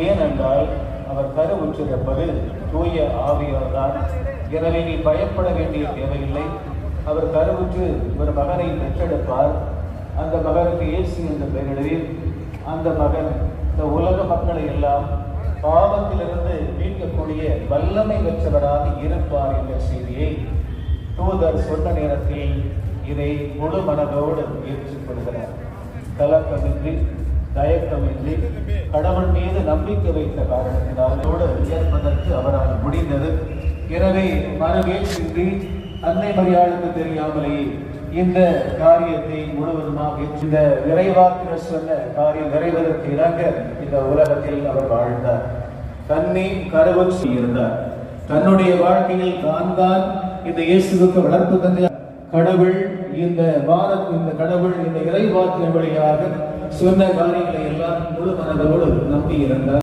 ஏனென்றால் அவர் கருவுற்றிருப்பது தூய ஆவியார் தான். எனவே நீ பயப்பட வேண்டிய தேவையில்லை. அவர் கருவுற்று ஒரு மகனை பெற்றெடுப்பார். அந்த மகனுக்கு இயேசு என்று பெயரிடுவீர். அந்த மகன் இந்த உலக மக்களை எல்லாம் பாவத்திலிருந்து மீட்கக்கூடிய வல்லமை பெற்றவராக இருப்பார் என்ற செய்தியை தூதர் சொன்ன நேரத்தில் இதை முழு மனதோடு ஏற்றுக்கொள்கிறார். கலக்கமின்றி தயக்கமின்றி கடவுள் மீது நம்பிக்கை வைத்த காரணத்தினாலோடு ஏற்பதற்கு அவரால் முடிந்தது. எனவே மனவேற்றின்றி அன்னை மரியாளுக்கு தெரியாமலேயே இந்த காரியத்தை முழுவதுமாக இந்த நிறைவாக்கினர் சொன்ன காரியம் நிறைவதற்கு இணங்க இந்த உலகத்தில் அவர் வாழ்ந்தார். தன்னை கருவுற்றி இருந்தார். தன்னுடைய வாழ்க்கையில் தான் இந்த இயேசுவுக்கு வளர்ப்பு தந்தை கடவுள் இந்த கடவுள் இந்த இறைவாக்கினர் வழியாக சொன்ன காரியங்களை எல்லாம் முழு மனதோடு நம்பி இருந்தார்.